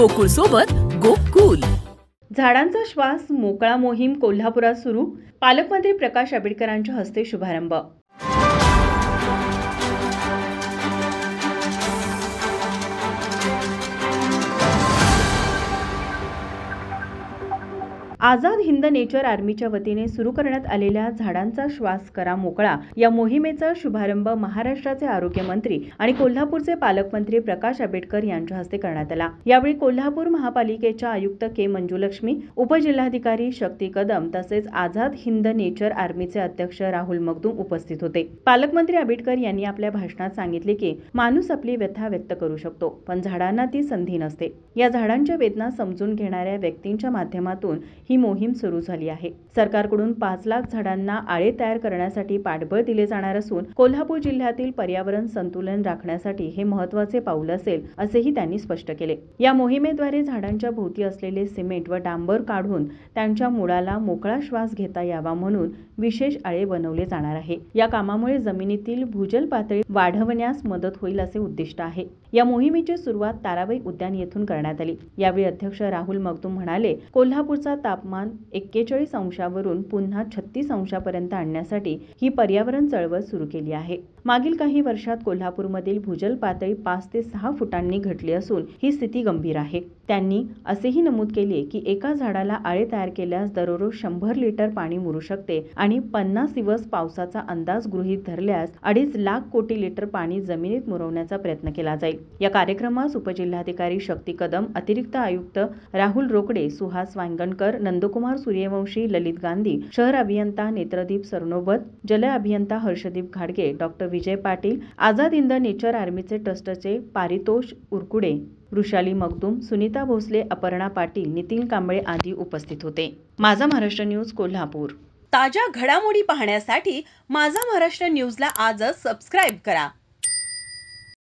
गोकुळ सोबत गोकुल. झाडांचा श्वास मोकळा मोहीम कोल्हापुरात सुरू. पालकमंत्री प्रकाश आंबेडकरांच्या हस्ते शुभारंभ. आझाद हिंद नेचर आर्मीच्या वतीने सुरू करण्यात आलेल्या झाडांचा श्वास करा मोकळा या मोहिमेचा शुभारंभ महाराष्ट्राचे आरोग्यमंत्री आणि कोल्हापूरचे पालकमंत्री प्रकाश आंबेडकर यांच्या हस्ते करण्यात आला. यावेळी कोल्हापूर महापालिकेच्या आयुक्त के मंजुलक्ष्मी, उपजिल्हाधिकारी शक्ती कदम तसेच आझाद हिंद नेचर आर्मीचे अध्यक्ष राहुल मगदूम उपस्थित होते. पालकमंत्री आंबेडकर यांनी आपल्या भाषणात सांगितले की माणूस आपली व्यथा व्यक्त करू शकतो, पण झाडांना ती संधी नसते. या झाडांच्या वेदना समजून घेणाऱ्या व्यक्तींच्या माध्यमातून ही मोहीम सुरू झाली आहे. सरकारकडून 5 लाख झाडांना आळे तयार करण्यासाठी पाठबळ दिले जाणार असून कोल्हापूर जिल्ह्यातील पर्यावरण संतुलन राखण्यासाठी हे महत्त्वाचे पाऊल असेल असेही त्यांनी स्पष्ट केले. या मोहिमेद्वारे झाडांच्या भोवती असलेले सिमेंट व डांबर काढून त्यांच्या मुळाला मोकळा श्वास घेता यावा म्हणून विशेष आळे बनवले जाणार आहे. या कामामुळे जमिनीतील भूजल पातळी वाढवण्यास मदत होईल असे उद्दिष्ट आहे. या मोहिमेची सुरुवात ताराबाई उद्यान येथून करण्यात आली. यावेळी अध्यक्ष राहुल मगदूम म्हणाले, कोल्हापूरचा तापमान 41 अंशावरून पुन्हा 36 अंशापर्यंत आणण्यासाठी ही पर्यावरण चळवळ सुरू केली आहे. मागील काही वर्षात कोल्हापूरमधील भूजल पातळी 5 ते 6 फुटांनी घटली असून ही स्थिती गंभीर आहे. त्यांनी असेही नमूद केले की एका झाडाला आळे तयार केल्यास दररोज 100 लिटर पाणी मुरू शकते आणि 50 दिवस पावसाचा अंदाज गृहीत धरल्यास 2.5 लाख कोटी लिटर पाणी जमिनीत मुरवण्याचा प्रयत्न केला जाईल. या कार्यक्रमास उपजिल्हाधिकारी शक्ती कदम, अतिरिक्त आयुक्त राहुल रोकडे, सुहास वांगणकर, नंदकुमार सूर्यवंशी, ललित गांधी, शहर अभियंता नेत्रदीप सरनोबत, जल अभियंता हर्षदीप घाडगे, डॉक्टर विजय पाटील, आझाद हिंद नेचर आर्मीचे ट्रस्टचे पारितोष उरकुडे, वृषाली मगदूम, सुनीता भोसले, अपर्णा पाटील, नितीन कांबळे आदी उपस्थित होते. माझा महाराष्ट्र न्यूज कोल्हापूर. ताज्या घडामोडी पाहण्यासाठी माझा महाराष्ट्र न्यूजला आजच सबस्क्राईब करा.